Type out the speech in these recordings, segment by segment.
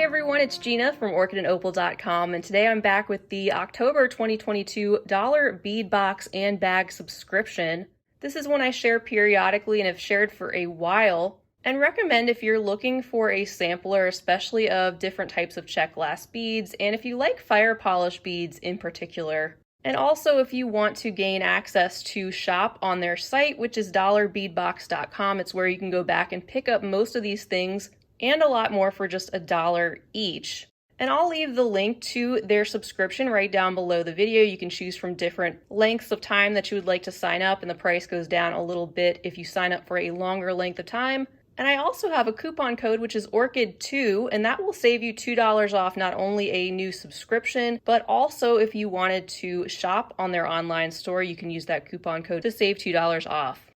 everyone, it's Gina from orchidandopal.com, and today I'm back with the October 2022 dollar bead box and bag subscription. This is one I share periodically and have shared for a while, and recommend if you're looking for a sampler, especially of different types of check glass beads, and if you like fire polish beads in particular. And also if you want to gain access to shop on their site, which is dollarbeadbox.com, it's where you can go back and pick up most of these things and a lot more for just $1 each. And I'll leave the link to their subscription right down below the video. You can choose from different lengths of time that you would like to sign up, and the price goes down a little bit if you sign up for a longer length of time. And I also have a coupon code, which is ORCHID2, and that will save you $2 off not only a new subscription, but also if you wanted to shop on their online store, you can use that coupon code to save $2 off.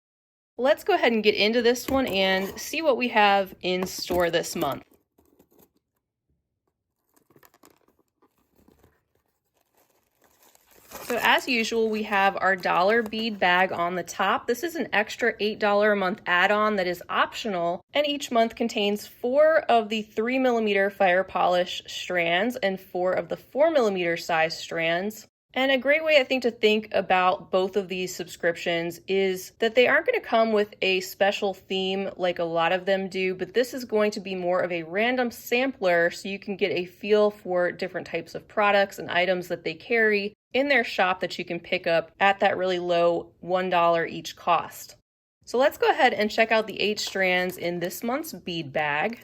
Let's go ahead and get into this one and see what we have in store this month. So as usual, we have our dollar bead bag on the top. This is an extra $8 a month add-on that is optional, and each month contains 4 of the 3mm fire polish strands and 4 of the 4mm size strands. And a great way, I think, to think about both of these subscriptions is that they aren't going to come with a special theme like a lot of them do, but this is going to be more of a random sampler so you can get a feel for different types of products and items that they carry in their shop that you can pick up at that really low $1 each cost. So let's go ahead and check out the 8 strands in this month's bead bag.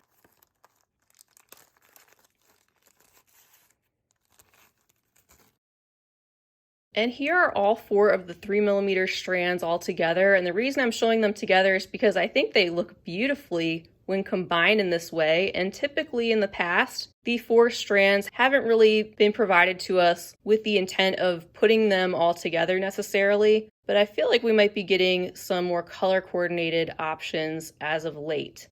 And here are all 4 of the 3mm strands all together. And the reason I'm showing them together is because I think they look beautifully when combined in this way. And typically in the past, the 4 strands haven't really been provided to us with the intent of putting them all together necessarily. But I feel like we might be getting some more color coordinated options as of late.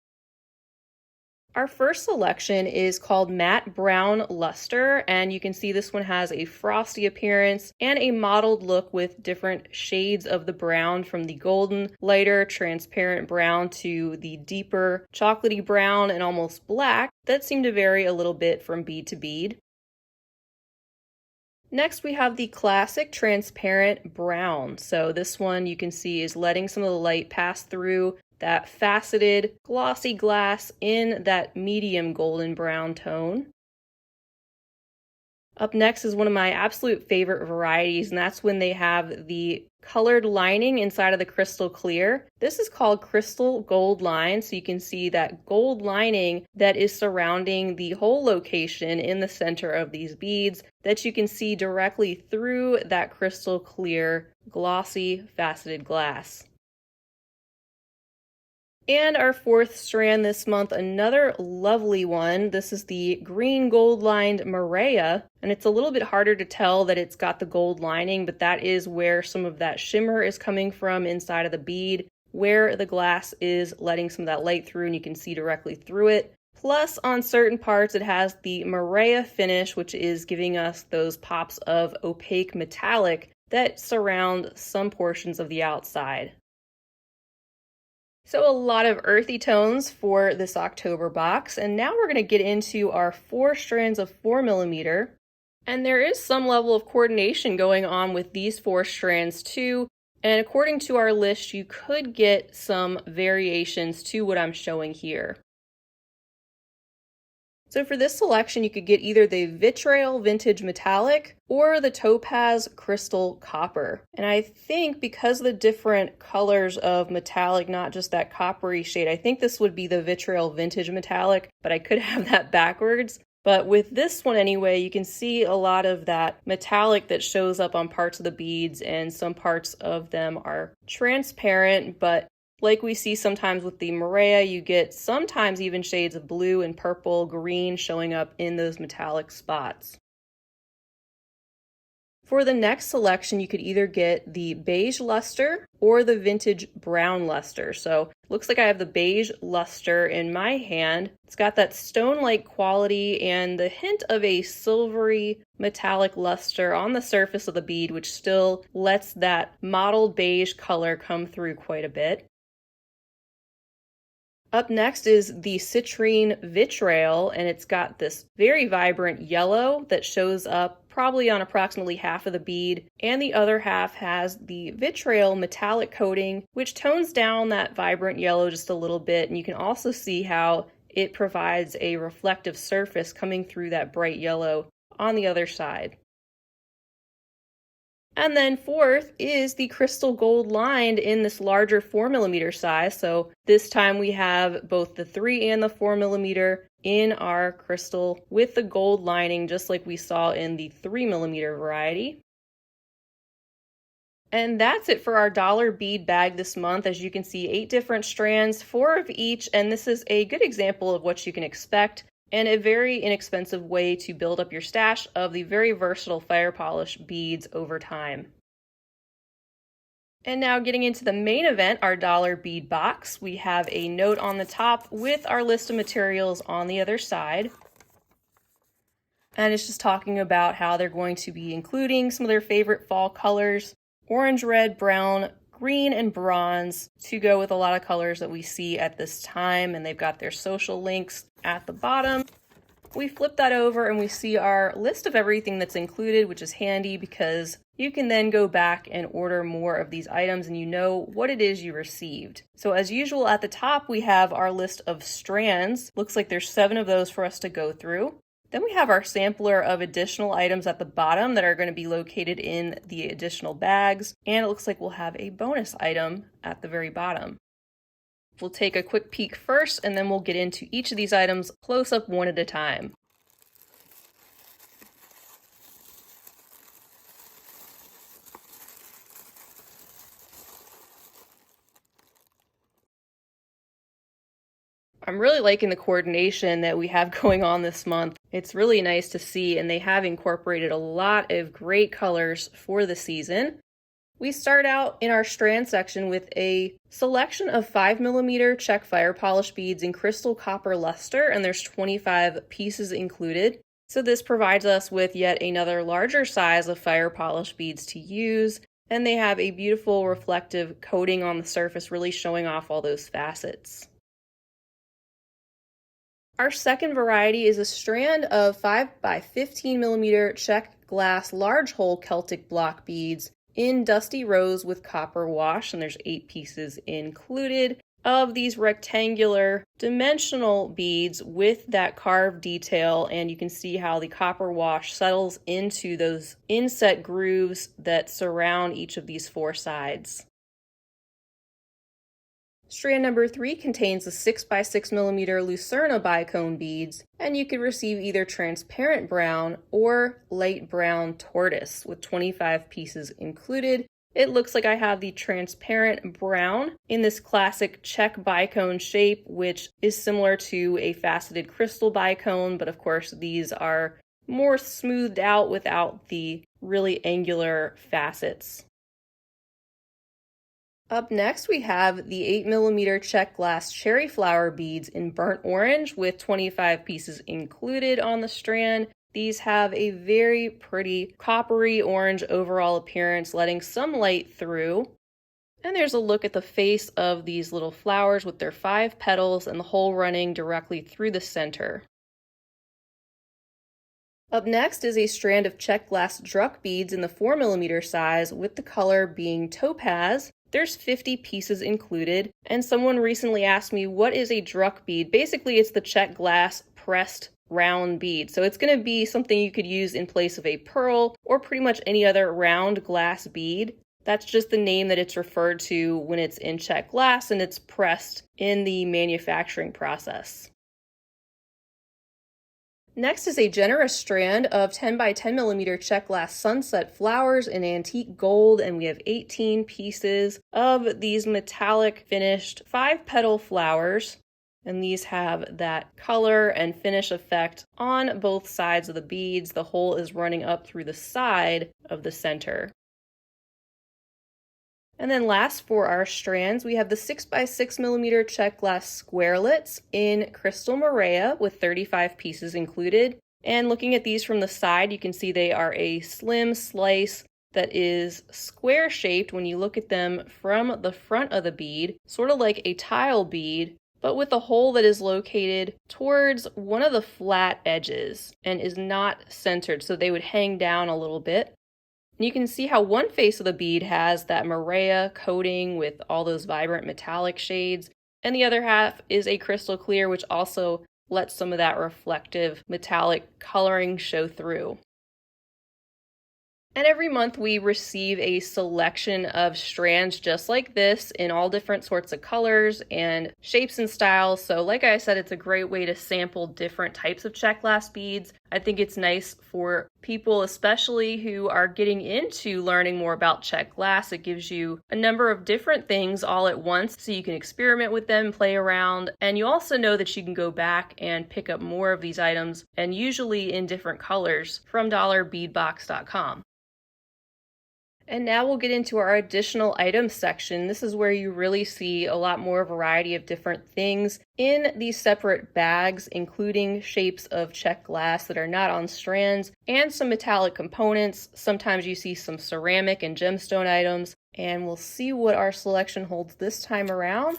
Our first selection is called Matte Brown Luster, and you can see this one has a frosty appearance and a mottled look with different shades of the brown, from the golden, lighter, transparent brown to the deeper chocolatey brown and almost black that seem to vary a little bit from bead to bead. Next, we have the classic transparent brown. So this one you can see is letting some of the light pass through that faceted, glossy glass in that medium golden brown tone. Up next is one of my absolute favorite varieties, and that's when they have the colored lining inside of the crystal clear. This is called Crystal Gold Line, so you can see that gold lining that is surrounding the whole location in the center of these beads that you can see directly through that crystal clear, glossy, faceted glass. And our 4th strand this month, another lovely one. This is the green gold lined Maria, and it's a little bit harder to tell that it's got the gold lining, but that is where some of that shimmer is coming from inside of the bead, where the glass is letting some of that light through and you can see directly through it. Plus, on certain parts, it has the Maria finish, which is giving us those pops of opaque metallic that surround some portions of the outside. So a lot of earthy tones for this October box, and now we're going to get into our 4 strands of 4mm, and there is some level of coordination going on with these 4 strands too, and according to our list you could get some variations to what I'm showing here. So for this selection, you could get either the Vitrail Vintage Metallic or the Topaz Crystal Copper. And I think because of the different colors of metallic, not just that coppery shade, I think this would be the Vitrail Vintage Metallic, but I could have that backwards. But with this one anyway, you can see a lot of that metallic that shows up on parts of the beads, and some parts of them are transparent, but like we see sometimes with the Maria, you get sometimes even shades of blue and purple, green showing up in those metallic spots. For the next selection, you could either get the beige luster or the vintage brown luster. So looks like I have the beige luster in my hand. It's got that stone-like quality and the hint of a silvery metallic luster on the surface of the bead, which still lets that mottled beige color come through quite a bit. Up next is the citrine vitriol, and it's got this very vibrant yellow that shows up probably on approximately half of the bead, and the other half has the vitriol metallic coating, which tones down that vibrant yellow just a little bit, and you can also see how it provides a reflective surface coming through that bright yellow on the other side. And then fourth is the crystal gold lined in this larger 4mm size. So this time we have both the 3 and the 4mm in our crystal with the gold lining, just like we saw in the 3mm variety. And that's it for our dollar bead bag this month. As you can see, 8 different strands, 4 of each, and this is a good example of what you can expect and a very inexpensive way to build up your stash of the very versatile fire polish beads over time. And now getting into the main event, our dollar bead box, we have a note on the top with our list of materials on the other side. And it's just talking about how they're going to be including some of their favorite fall colors: orange, red, brown, green, and bronze, to go with a lot of colors that we see at this time. And they've got their social links at the bottom. We flip that over and we see our list of everything that's included, which is handy because you can then go back and order more of these items and you know what it is you received. So as usual, at the top we have our list of strands. Looks like there's 7 of those for us to go through. Then we have our sampler of additional items at the bottom that are going to be located in the additional bags. And it looks like we'll have a bonus item at the very bottom. We'll take a quick peek first, and then we'll get into each of these items close up one at a time. I'm really liking the coordination that we have going on this month. It's really nice to see, and they have incorporated a lot of great colors for the season. We start out in our strand section with a selection of 5mm Czech fire polish beads in crystal copper luster, and there's 25 pieces included. So this provides us with yet another larger size of fire polish beads to use, and they have a beautiful reflective coating on the surface, really showing off all those facets. Our second variety is a strand of 5x15mm Czech glass large hole Celtic block beads in dusty rose with copper wash, and there's 8 pieces included of these rectangular dimensional beads with that carved detail, and you can see how the copper wash settles into those inset grooves that surround each of these 4 sides. Strand number 3 contains the 6x6mm Lucerna bicone beads, and you could receive either transparent brown or light brown tortoise with 25 pieces included. It looks like I have the transparent brown in this classic Czech bicone shape, which is similar to a faceted crystal bicone, but of course these are more smoothed out without the really angular facets. Up next, we have the 8mm Czech glass cherry flower beads in burnt orange with 25 pieces included on the strand. These have a very pretty coppery orange overall appearance, letting some light through. And there's a look at the face of these little flowers with their 5 petals and the hole running directly through the center. Up next is a strand of Czech glass Druck beads in the 4mm size with the color being topaz. There's 50 pieces included, and someone recently asked me, what is a Druck bead? Basically, it's the Czech glass pressed round bead. So it's going to be something you could use in place of a pearl or pretty much any other round glass bead. That's just the name that it's referred to when it's in Czech glass and it's pressed in the manufacturing process. Next is a generous strand of 10x10mm Czech glass sunset flowers in antique gold, and we have 18 pieces of these metallic finished 5-petal flowers, and these have that color and finish effect on both sides of the beads. The hole is running up through the side of the center. And then last for our strands, we have the 6x6mm Czech glass squarelets in crystal Maria with 35 pieces included. And looking at these from the side, you can see they are a slim slice that is square shaped when you look at them from the front of the bead, sort of like a tile bead. but with a hole that is located towards one of the flat edges and is not centered, so they would hang down a little bit. And you can see how one face of the bead has that Maria coating with all those vibrant metallic shades, and the other half is a crystal clear, which also lets some of that reflective metallic coloring show through. And every month we receive a selection of strands just like this in all different sorts of colors and shapes and styles. So like I said, it's a great way to sample different types of check glass beads. I think it's nice for people, especially who are getting into learning more about check glass. It gives you a number of different things all at once so you can experiment with them, play around, and you also know that you can go back and pick up more of these items, and usually in different colors, from dollarbeadbox.com. And now we'll get into our additional items section. This is where you really see a lot more variety of different things in these separate bags, including shapes of check glass that are not on strands and some metallic components. Sometimes you see some ceramic and gemstone items, and we'll see what our selection holds this time around.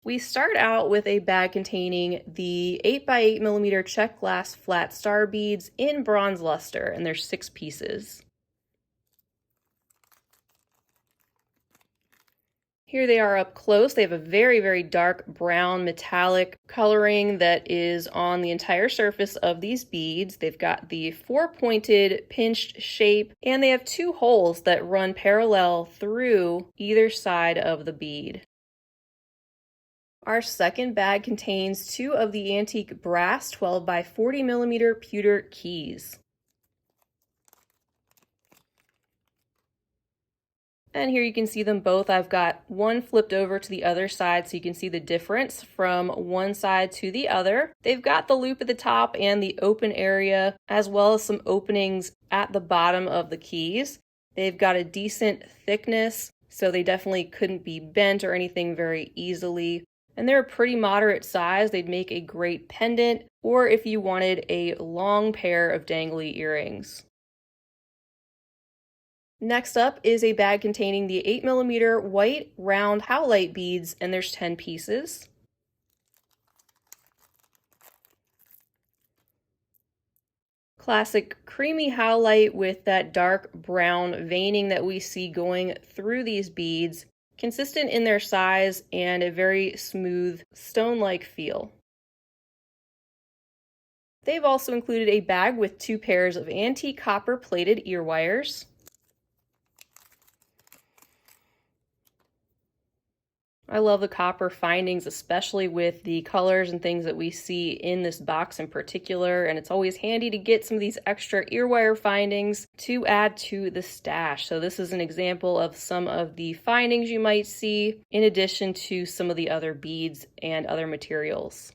We start out with a bag containing the 8x8mm check glass flat star beads in bronze luster, and there's 6 pieces. Here they are up close. They have a very, very dark brown metallic coloring that is on the entire surface of these beads. They've got the 4-pointed pinched shape, and they have 2 holes that run parallel through either side of the bead. Our second bag contains 2 of the antique brass 12x40mm pewter keys. And here you can see them both. I've got one flipped over to the other side so you can see the difference from one side to the other. They've got the loop at the top and the open area, as well as some openings at the bottom of the keys. They've got a decent thickness, so they definitely couldn't be bent or anything very easily. And they're a pretty moderate size. They'd make a great pendant, or if you wanted a long pair of dangly earrings. Next up is a bag containing the 8mm white round howlite beads, and there's 10 pieces. Classic creamy howlite with that dark brown veining that we see going through these beads, consistent in their size and a very smooth stone-like feel. They've also included a bag with 2 pairs of antique copper plated ear wires. I love the copper findings, especially with the colors and things that we see in this box in particular, and it's always handy to get some of these extra earwire findings to add to the stash. So this is an example of some of the findings you might see, in addition to some of the other beads and other materials.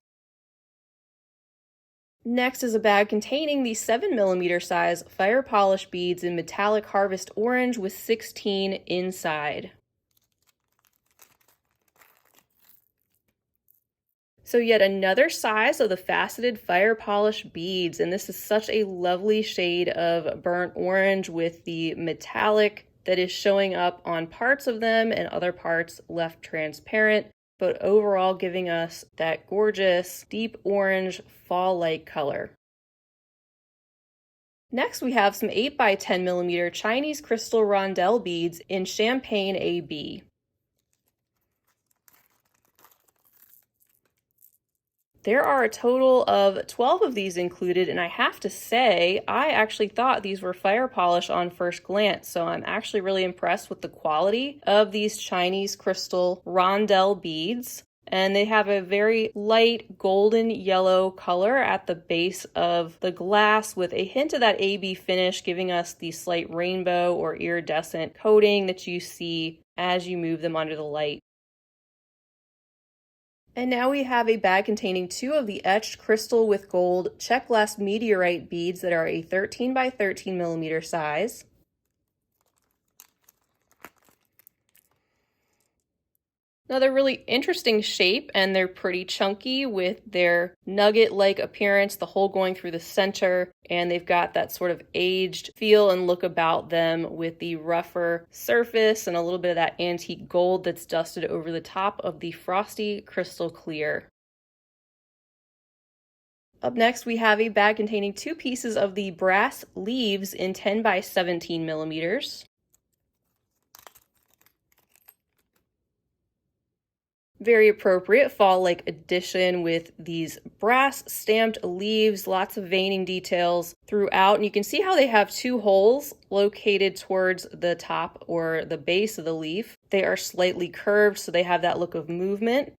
Next is a bag containing the 7mm size fire polish beads in metallic harvest orange with 16 inside. So yet another size of the faceted fire polish beads, and this is such a lovely shade of burnt orange with the metallic that is showing up on parts of them and other parts left transparent, but overall giving us that gorgeous deep orange fall-like color. Next we have some 8x10mm Chinese crystal rondelle beads in Champagne AB. There are a total of 12 of these included, and I have to say, I actually thought these were fire polish on first glance, so I'm actually really impressed with the quality of these Chinese crystal rondelle beads. And they have a very light golden yellow color at the base of the glass with a hint of that AB finish, giving us the slight rainbow or iridescent coating that you see as you move them under the light. And now we have a bag containing 2 of the etched crystal with gold check glass meteorite beads that are a 13x13mm size. Another really interesting shape, and they're pretty chunky with their nugget-like appearance, the hole going through the center, and they've got that sort of aged feel and look about them with the rougher surface and a little bit of that antique gold that's dusted over the top of the frosty crystal clear. Up next, we have a bag containing 2 pieces of the brass leaves in 10 by 17 millimeters. Very appropriate fall-like addition with these brass stamped leaves, lots of veining details throughout. And you can see how they have 2 holes located towards the top or the base of the leaf. They are slightly curved, so they have that look of movement.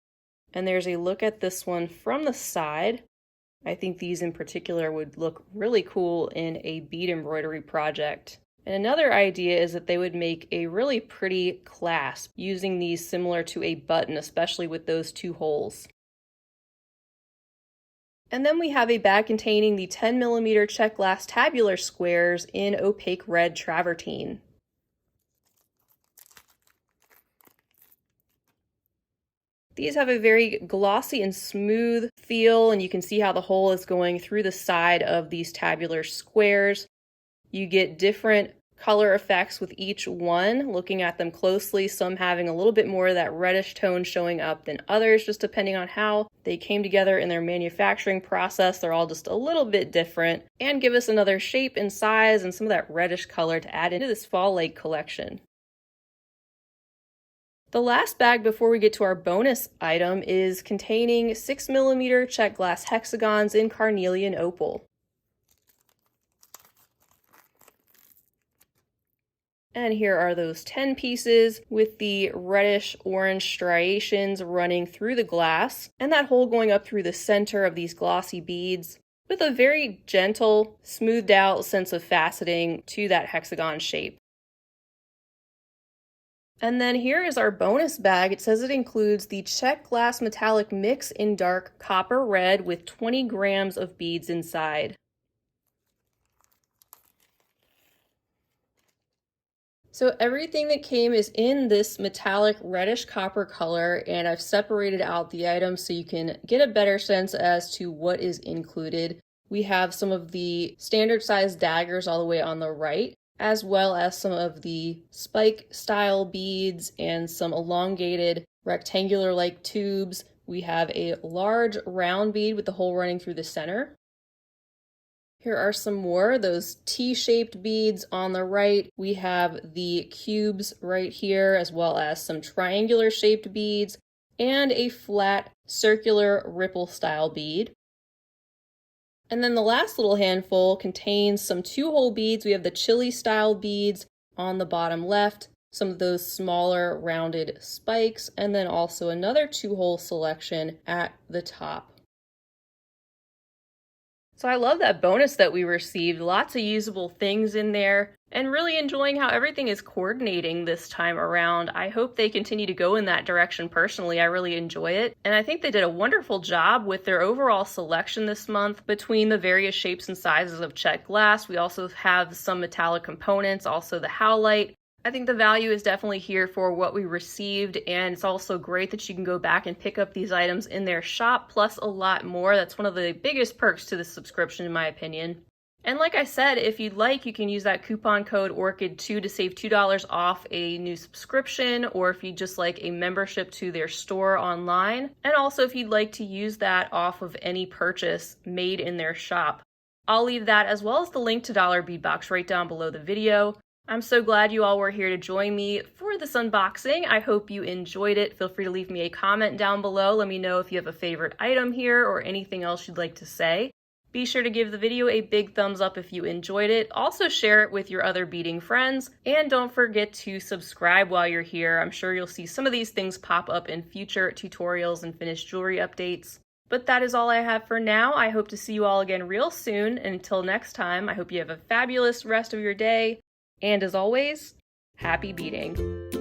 And there's a look at this one from the side. I think these in particular would look really cool in a bead embroidery project. And another idea is that they would make a really pretty clasp using these similar to a button, especially with those 2 holes. And then we have a bag containing the 10 millimeter check glass tabular squares in opaque red travertine. These have a very glossy and smooth feel, and you can see how the hole is going through the side of these tabular squares. You get different color effects with each one, looking at them closely, some having a little bit more of that reddish tone showing up than others, just depending on how they came together in their manufacturing process. They're all just a little bit different and give us another shape and size and some of that reddish color to add into this fall-like collection. The last bag before we get to our bonus item is containing 6 millimeter check glass hexagons in carnelian opal. And here are those 10 pieces with the reddish orange striations running through the glass and that hole going up through the center of these glossy beads with a very gentle, smoothed out sense of faceting to that hexagon shape. And then here is our bonus bag. It says it includes the check glass metallic mix in dark copper red with 20 grams of beads inside. So everything that came is in this metallic reddish copper color, and I've separated out the items so you can get a better sense as to what is included. We have some of the standard size daggers all the way on the right, as well as some of the spike style beads and some elongated rectangular-like tubes. We have a large round bead with the hole running through the center. Here are some more, those T-shaped beads on the right. We have the cubes right here, as well as some triangular shaped beads and a flat circular ripple style bead. And then the last little handful contains some 2-hole beads. We have the chili style beads on the bottom left, some of those smaller rounded spikes, and then also another 2-hole selection at the top. So I love that bonus that we received, lots of usable things in there, and really enjoying how everything is coordinating this time around. I hope they continue to go in that direction personally. I really enjoy it. And I think they did a wonderful job with their overall selection this month between the various shapes and sizes of check glass. We also have some metallic components, also the howlite. I think the value is definitely here for what we received, and it's also great that you can go back and pick up these items in their shop, plus a lot more. That's one of the biggest perks to this subscription, in my opinion. And like I said, if you'd like, you can use that coupon code ORCHID2 to save $2 off a new subscription, or if you'd just like a membership to their store online. And also if you'd like to use that off of any purchase made in their shop. I'll leave that as well as the link to Dollar Bead Box right down below the video. I'm so glad you all were here to join me for this unboxing. I hope you enjoyed it. Feel free to leave me a comment down below. Let me know if you have a favorite item here or anything else you'd like to say. Be sure to give the video a big thumbs up if you enjoyed it. Also share it with your other beading friends. And don't forget to subscribe while you're here. I'm sure you'll see some of these things pop up in future tutorials and finished jewelry updates. But that is all I have for now. I hope to see you all again real soon. And until next time, I hope you have a fabulous rest of your day. And as always, happy beading.